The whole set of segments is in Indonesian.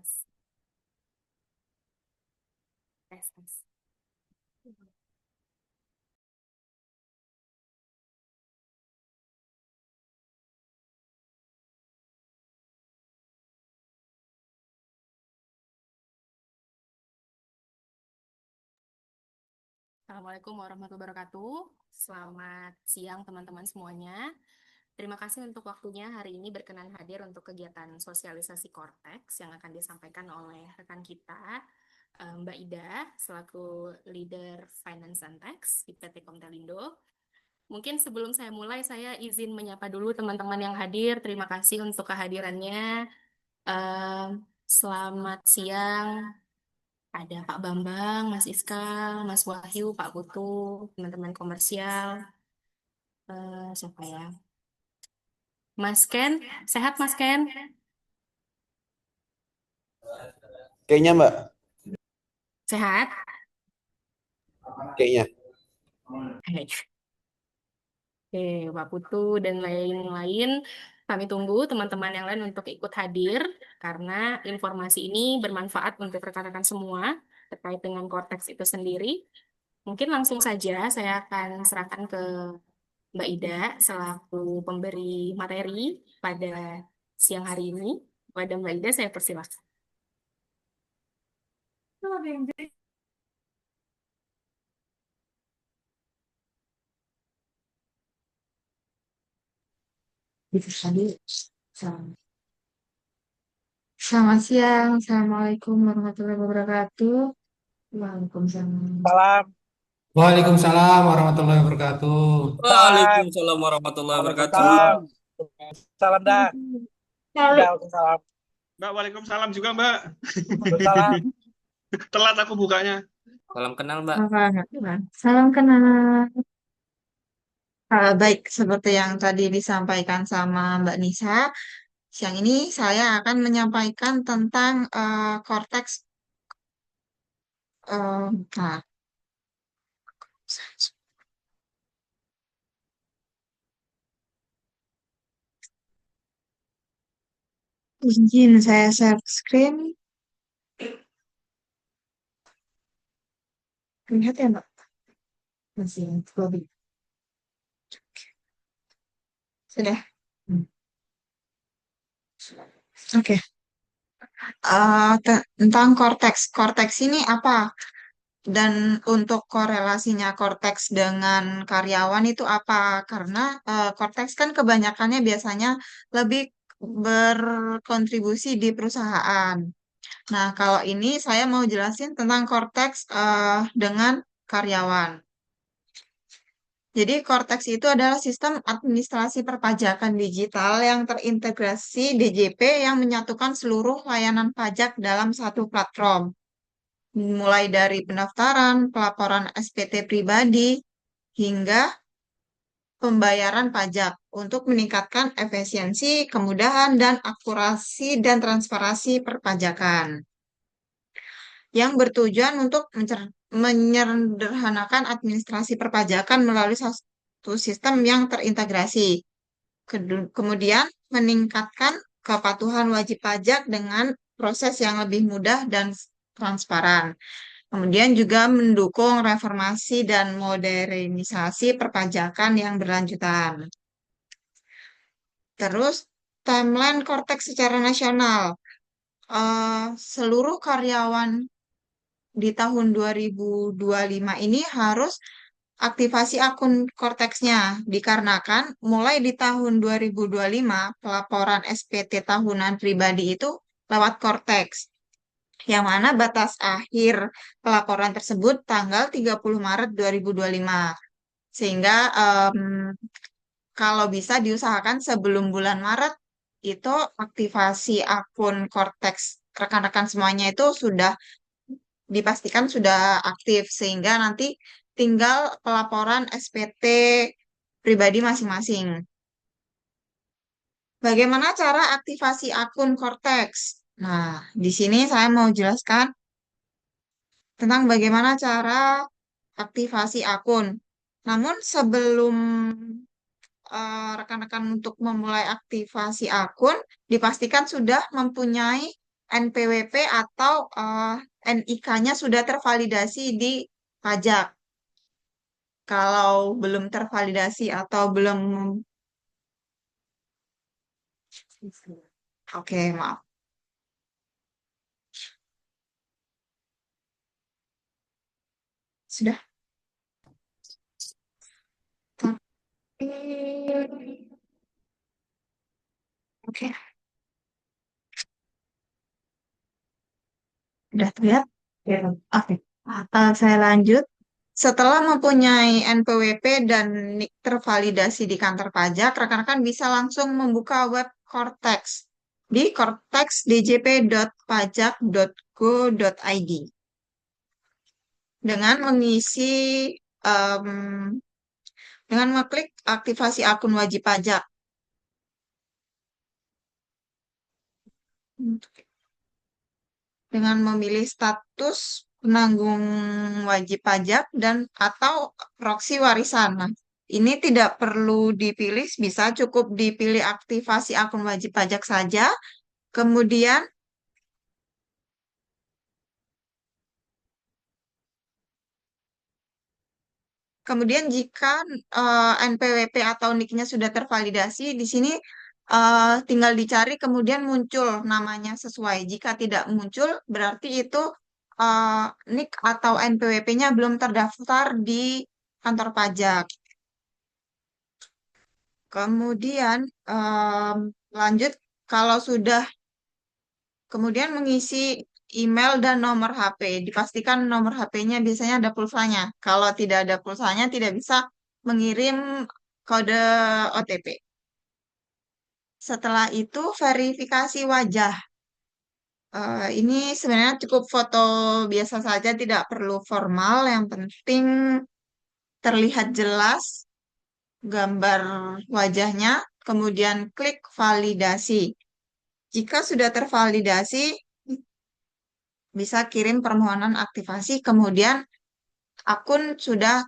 Tes, tes, tes. Assalamualaikum warahmatullahi wabarakatuh. Selamat siang teman-teman semuanya. Terima kasih untuk waktunya hari ini berkenan hadir untuk kegiatan sosialisasi Cortex yang akan disampaikan oleh rekan kita, Mbak Ida, selaku Leader Finance and Tax di PT Komtelindo. Mungkin sebelum saya mulai, saya izin menyapa dulu teman-teman yang hadir. Terima kasih untuk kehadirannya. Eh, Selamat siang. Ada Pak Bambang, Mas Iskal, Mas Wahyu, Pak Putu, teman-teman komersial. Siapa ya? Mas Ken, sehat Mas Ken? Kayaknya Mbak, Sehat? kayaknya. Oke, Pak Putu dan lain-lain. Kami tunggu teman-teman yang lain untuk ikut hadir karena informasi ini bermanfaat untuk rekan-rekan semua terkait dengan Cortex itu sendiri. Mungkin langsung saja saya akan serahkan ke Mbak Ida selaku pemberi materi pada siang hari ini. Pada Mbak Ida saya persilahkan. Itu tadi. Selamat siang, Assalamualaikum warahmatullahi wabarakatuh. Waalaikumsalam. Salam, Waalaikumsalam warahmatullahi wabarakatuh. salam, Waalaikumsalam warahmatullahi wabarakatuh. Waalaikumsalam. Salam dah, Kali. dah, salam, Mbak, waalaikumsalam juga, Mbak. salam. Telat aku bukanya. Salam kenal, Mbak. Salam kenal. Baik, seperti yang tadi disampaikan sama Mbak Nisa, siang ini saya akan menyampaikan tentang korteks. Nah, izin saya share screen. Lihat ya, Mbak. Masih belum. Sudah. Oke. Tentang korteks. Korteks ini apa? Dan untuk korelasinya korteks dengan karyawan itu apa? Karena korteks kan kebanyakannya biasanya lebih berkontribusi di perusahaan. Nah, kalau ini saya mau jelasin tentang korteks dengan karyawan. Jadi, Cortex itu adalah sistem administrasi perpajakan digital yang terintegrasi DJP yang menyatukan seluruh layanan pajak dalam satu platform, mulai dari pendaftaran, pelaporan SPT pribadi, hingga pembayaran pajak untuk meningkatkan efisiensi, kemudahan, dan akurasi dan transparansi perpajakan yang bertujuan untuk menyederhanakan administrasi perpajakan melalui satu sistem yang terintegrasi. Kemudian meningkatkan kepatuhan wajib pajak dengan proses yang lebih mudah dan transparan. Kemudian juga mendukung reformasi dan modernisasi perpajakan yang berlanjutan. Terus, timeline Cortex secara nasional. Seluruh karyawan di tahun 2025 ini harus aktivasi akun Cortex-nya dikarenakan mulai di tahun 2025 pelaporan SPT tahunan pribadi itu lewat Cortex, yang mana batas akhir pelaporan tersebut tanggal 30 Maret 2025. Sehingga kalau bisa diusahakan sebelum bulan Maret itu aktivasi akun Cortex rekan-rekan semuanya itu sudah dipastikan sudah aktif sehingga nanti tinggal pelaporan SPT pribadi masing-masing. Bagaimana cara aktivasi akun Cortex? Nah, di sini saya mau jelaskan tentang bagaimana cara aktivasi akun. Namun sebelum rekan-rekan untuk memulai aktivasi akun, dipastikan sudah mempunyai NPWP atau NIK-nya sudah tervalidasi di pajak. Kalau belum tervalidasi atau belum, oke, maaf. Sudah. Tapi, oke, udah terlihat? Ya. Oke. Saya lanjut. Setelah mempunyai NPWP dan NIK tervalidasi di kantor pajak, rekan-rekan bisa langsung membuka web Cortex di cortexdjp.pajak.go.id dengan mengisi em, dengan mengklik aktivasi akun wajib pajak. Dengan memilih status penanggung wajib pajak dan atau proksi warisan. Nah, ini tidak perlu dipilih, bisa cukup dipilih aktivasi akun wajib pajak saja. Kemudian, jika NPWP atau NIK-nya sudah tervalidasi, di sini tinggal dicari, kemudian muncul namanya sesuai. Jika tidak muncul, berarti itu NIK atau NPWP-nya belum terdaftar di kantor pajak. Kemudian lanjut, kalau sudah kemudian mengisi email dan nomor HP. Dipastikan nomor HP-nya biasanya ada pulsanya. Kalau tidak ada pulsanya, tidak bisa mengirim kode OTP. Setelah itu, verifikasi wajah. Ini sebenarnya cukup foto biasa saja, tidak perlu formal. Yang penting terlihat jelas gambar wajahnya, kemudian klik validasi. Jika sudah tervalidasi, bisa kirim permohonan aktivasi, kemudian akun sudah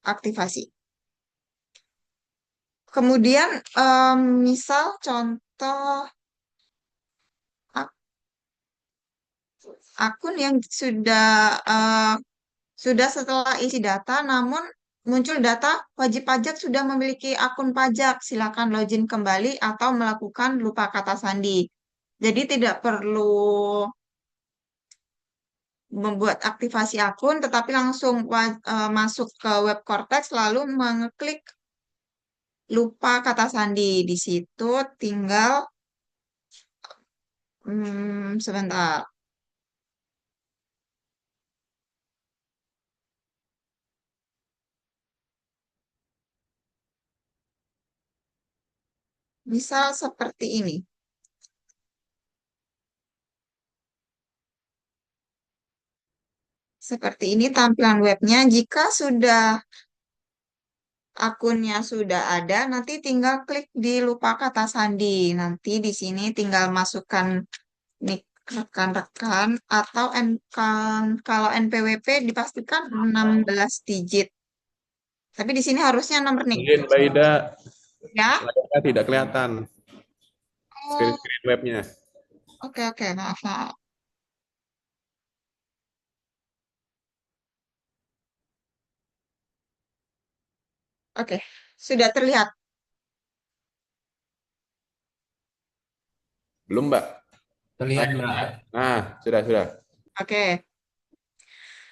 teraktivasi. Kemudian, misal contoh akun yang sudah setelah isi data, namun muncul data wajib pajak sudah memiliki akun pajak. Silakan login kembali atau melakukan lupa kata sandi. Jadi tidak perlu membuat aktivasi akun, tetapi langsung masuk ke web Cortex lalu mengeklik lupa kata sandi. Di situ tinggal sebentar. Misal seperti ini. Seperti ini tampilan webnya. Jika sudah akunnya sudah ada, nanti tinggal klik di lupa kata sandi. Nanti di sini tinggal masukkan nik rekan-rekan atau kalau NPWP dipastikan 16 digit. Tapi di sini harusnya nomor nik. Mungkin Mbak Ida Ya. layarnya tidak kelihatan Oh, screen webnya. oke, maaf, maaf. Oke, sudah terlihat. Belum, Mbak? Terlihat, Mbak. Nah, sudah. Oke.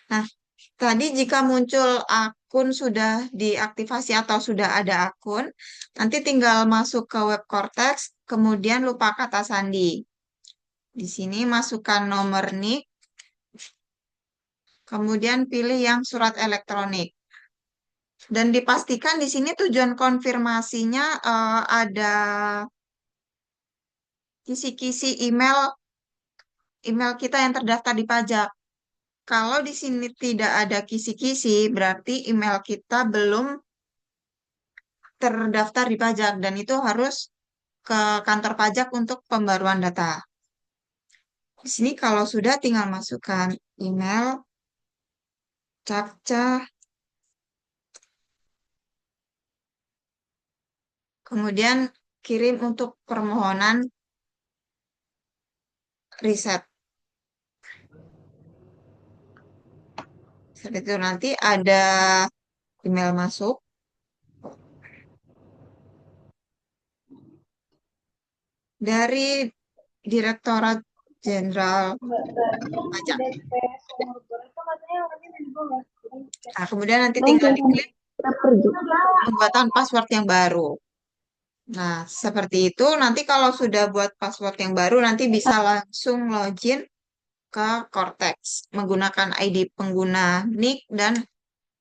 Nah, tadi jika muncul akun sudah diaktifasi atau sudah ada akun, nanti tinggal masuk ke web Cortex, kemudian lupa kata sandi. Di sini masukkan nomor NIK, kemudian pilih yang surat elektronik. Dan dipastikan di sini tujuan konfirmasinya ada kisi-kisi email kita yang terdaftar di pajak. Kalau di sini tidak ada kisi-kisi, berarti email kita belum terdaftar di pajak dan itu harus ke kantor pajak untuk pembaruan data. Di sini kalau sudah tinggal masukkan email, captcha, kemudian kirim untuk permohonan riset. Seperti itu nanti ada email masuk dari Direktorat Jenderal Pajak. Nah, kemudian nanti tinggal diklik pembuatan password yang baru. Nah, seperti itu. Nanti kalau sudah buat password yang baru, nanti bisa langsung login ke Cortex menggunakan ID pengguna NIK dan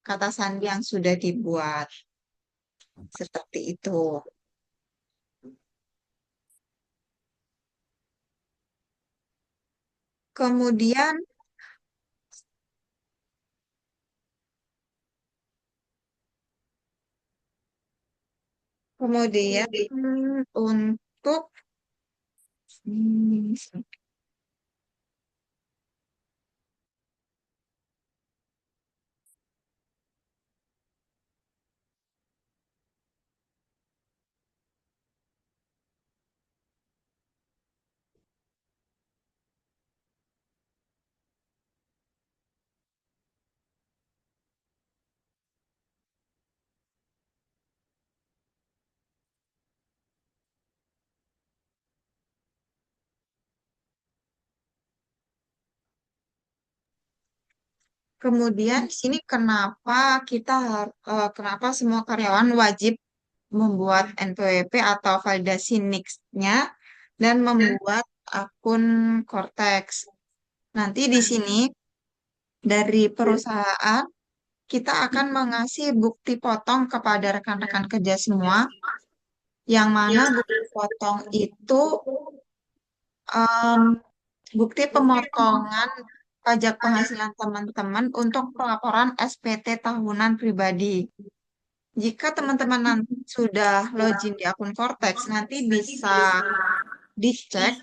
kata sandi yang sudah dibuat. Seperti itu. Kemudian untuk hmm, kemudian di sini kenapa semua karyawan wajib membuat NPWP atau validasi NIX-nya dan membuat akun Cortex. Nanti di sini dari perusahaan kita akan mengasih bukti potong kepada rekan-rekan kerja semua, yang mana bukti potong itu em, bukti pemotongan pajak penghasilan teman-teman untuk pelaporan SPT tahunan pribadi. Jika teman-teman nanti sudah login di akun Cortex, nanti bisa dicek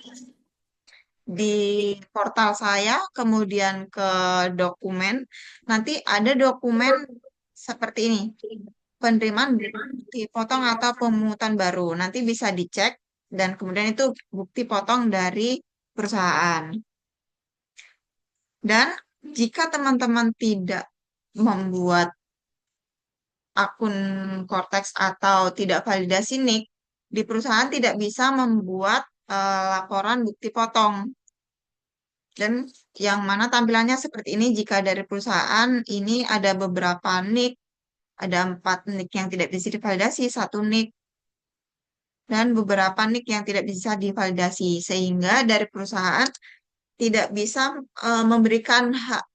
di portal saya, kemudian ke dokumen. Nanti ada dokumen seperti ini, penerimaan bukti potong atau pemungutan baru. Nanti bisa dicek dan kemudian itu bukti potong dari perusahaan. Dan jika teman-teman tidak membuat akun Cortex atau tidak validasi NIK, di perusahaan tidak bisa membuat laporan bukti potong. Dan yang mana tampilannya seperti ini jika dari perusahaan ini ada beberapa NIK, ada 4 NIK yang tidak bisa divalidasi, 1 NIK, dan beberapa NIK yang tidak bisa divalidasi. Sehingga dari perusahaan tidak bisa memberikan hak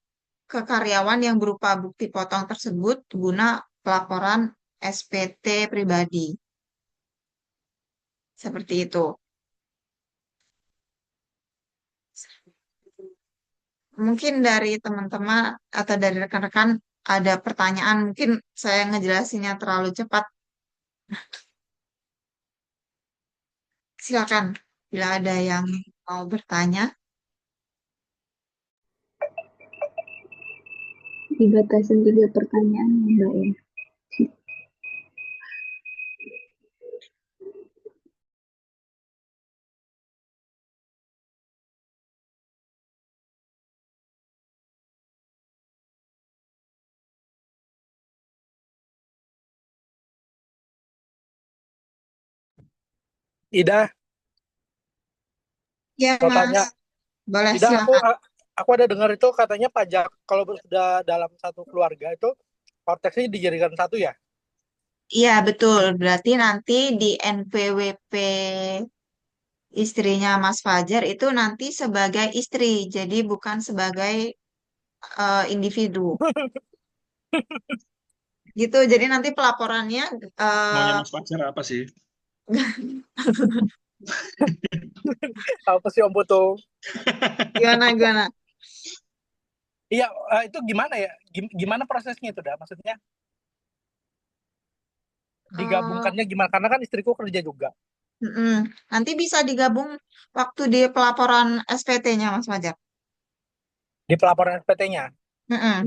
ke karyawan yang berupa bukti potong tersebut guna pelaporan SPT pribadi. Seperti itu. Mungkin dari teman-teman atau dari rekan-rekan ada pertanyaan, mungkin saya ngejelasinnya terlalu cepat. Silakan bila ada yang mau bertanya. Dibatasin 3 pertanyaan ya, Mbak ya. Ida, Ya, mau Mas. tanya. Boleh, Ida, silakan. aku ada dengar itu katanya pajak kalau sudah dalam satu keluarga itu korteksnya dijadikan satu ya? Iya, betul. Berarti nanti di NPWP istrinya Mas Fajar itu nanti sebagai istri, jadi bukan sebagai individu. Gitu, jadi nanti pelaporannya Maunya Mas Fajar apa sih? Apa sih Om Putu? gimana? Iya, itu gimana ya? Gimana prosesnya itu dah? Maksudnya digabungkannya gimana? Karena kan istriku kerja juga. Nanti bisa digabung waktu di pelaporan SPT-nya, Mas Fajar. Di pelaporan SPT-nya. Mm-mm.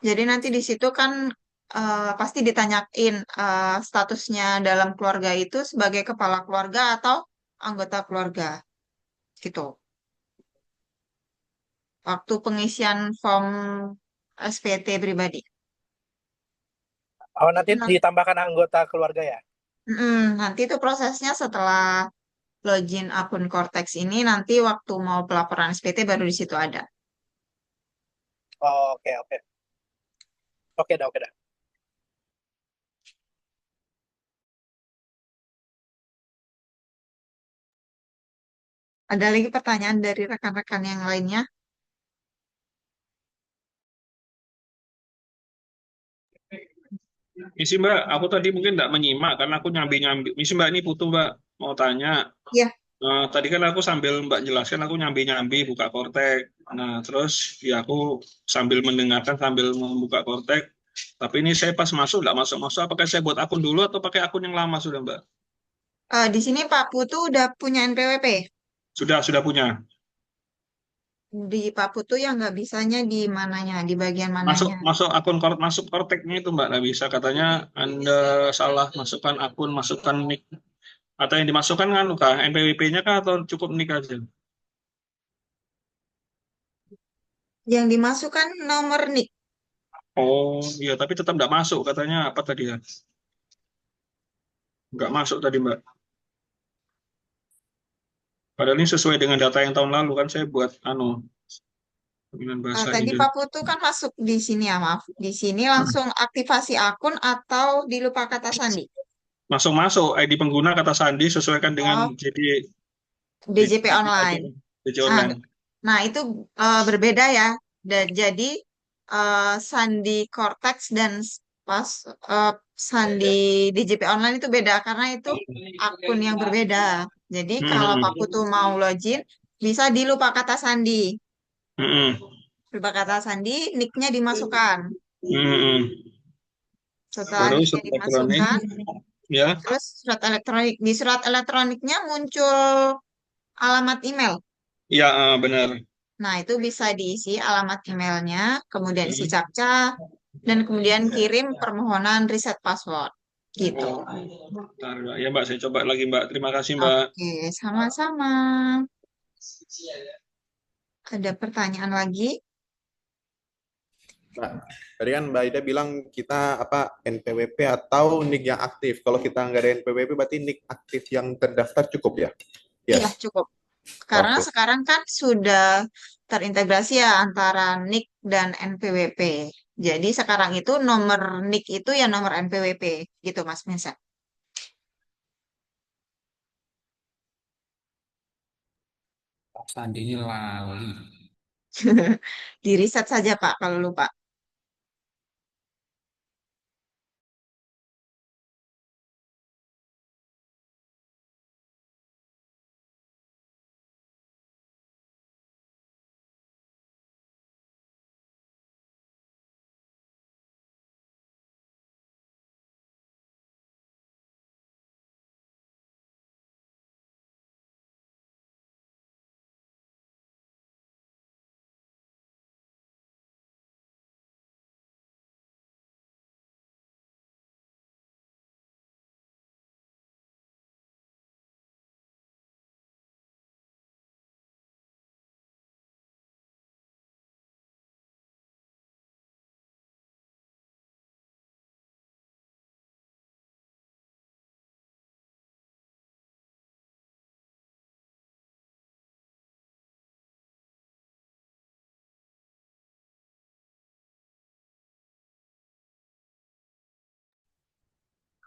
Jadi nanti di situ kan pasti ditanyain statusnya dalam keluarga itu sebagai kepala keluarga atau anggota keluarga gitu. Waktu pengisian form SPT pribadi. Oh, nanti Nah, ditambahkan anggota keluarga ya? nanti itu prosesnya setelah login akun Cortex ini, nanti waktu mau pelaporan SPT baru di situ ada. Oh, oke, oke. Oke dah, oke dah. Ada lagi pertanyaan dari rekan-rekan yang lainnya? Misi Mbak, aku tadi mungkin nggak menyimak karena aku nyambi-nyambi. Misi Mbak, ini Putu Mbak, mau tanya. Iya. Tadi kan aku sambil Mbak jelaskan, aku nyambi-nyambi buka Kortek. Nah, terus ya aku sambil mendengarkan, sambil membuka Kortek. Tapi ini saya pas masuk, nggak masuk-masuk. Apakah saya buat akun dulu atau pakai akun yang lama sudah Mbak? Di sini Pak Putu udah punya NPWP. Sudah punya. Di Pak Putu yang nggak bisanya di mananya, di bagian Masuk mananya. masuk akun masuk Korteknya itu Mbak, nggak bisa. Katanya Anda salah masukkan akun, masukkan nick. Atau yang dimasukkan kan kah? NPWP-nya kah atau cukup nick aja? Yang dimasukkan nomor NIK. Oh iya, tapi tetap nggak masuk katanya apa tadi ya? Nggak masuk tadi Mbak. Padahal ini sesuai dengan data yang tahun lalu kan saya buat dengan bahasa Tadi Pak Indonesia. Putu kan masuk di sini ya, maaf. Di sini langsung aktivasi akun atau di lupa kata sandi? Masuk-masuk ID pengguna kata sandi sesuaikan dengan Oh, JD DJP apa? online. JD Nah, online. nah itu berbeda ya. Jadi sandi Cortex dan pas sandi DJP online itu beda karena itu akun yang berbeda. Jadi kalau Pak Putu Hmm. mau login bisa di lupa kata sandi. Hmm. Lupa kata sandi, nicknya dimasukkan. Hmm. Setelah Terus nicknya elektronik dimasukkan, ya. terus surat elektronik. Di surat elektroniknya muncul alamat email. Ya, benar. Nah, itu bisa diisi alamat emailnya, kemudian isi Hmm. captcha, dan kemudian kirim permohonan reset password. Gitu. Oh, bentar, Mbak. Ya Mbak, saya coba lagi Mbak. Terima kasih Mbak. Oke, sama-sama. Ada pertanyaan lagi? Mbak, tadi kan Mbak Ida bilang kita apa NPWP atau NIK yang aktif. Kalau kita nggak ada NPWP berarti NIK aktif yang terdaftar cukup ya? Iya, Yes. cukup. Karena Oke. sekarang kan sudah terintegrasi ya antara NIK dan NPWP. Jadi sekarang itu nomor NIK itu ya nomor NPWP gitu Mas Mensa. Sandi ini lali. Di riset saja Pak kalau lupa.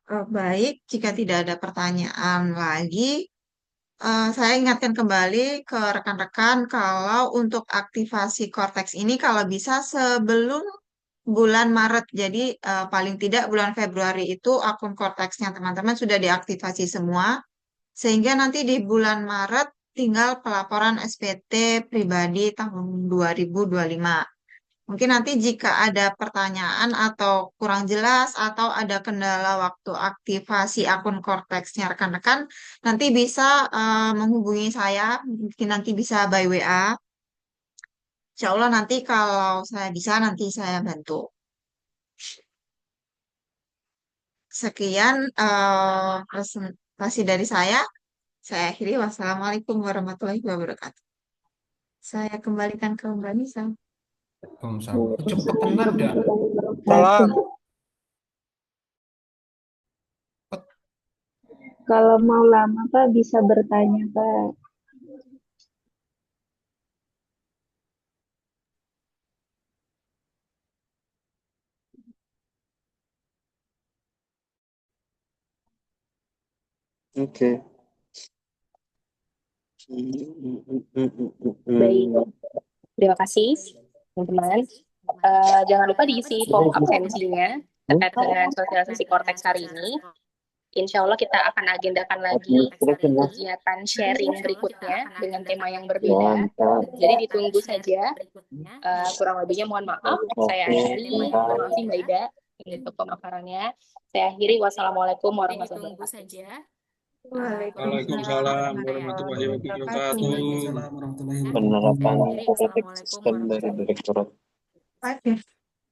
Baik, jika tidak ada pertanyaan lagi, saya ingatkan kembali ke rekan-rekan kalau untuk aktivasi Cortex ini kalau bisa sebelum bulan Maret. Jadi paling tidak bulan Februari itu akun Cortex-nya teman-teman sudah diaktifasi semua. Sehingga nanti di bulan Maret tinggal pelaporan SPT pribadi tahun 2025. Mungkin nanti jika ada pertanyaan atau kurang jelas atau ada kendala waktu aktivasi akun Cortex-nya rekan-rekan, nanti bisa menghubungi saya, mungkin nanti bisa by WA. Insya Allah nanti kalau saya bisa nanti saya bantu. Sekian presentasi dari saya. Saya akhiri. Wassalamualaikum warahmatullahi wabarakatuh. Saya kembalikan ke Mbak Nisa. Waalaikumsalam. Cepet tenan ya. Salam. Kalau mau lama Pak bisa bertanya Pak. Oke. Baik, terima kasih teman-teman. Jangan lupa diisi form absensinya terkait dengan sosialisasi Cortex hari ini. Insya Allah kita akan agendakan lagi kegiatan sharing berikutnya dengan tema yang berbeda. Jadi ditunggu saja. Kurang lebihnya mohon maaf. Saya akhiri. Terima kasih Mbak Ida untuk pemaparannya. Saya akhiri. Wassalamualaikum warahmatullahi wabarakatuh. Waalaikumsalam warahmatullahi wabarakatuh. Waalaikumsalam warahmatullahi wabarakatuh. Penerapan Assalamualaikum sistem dari warahmatullahi Direktorat Baik ya.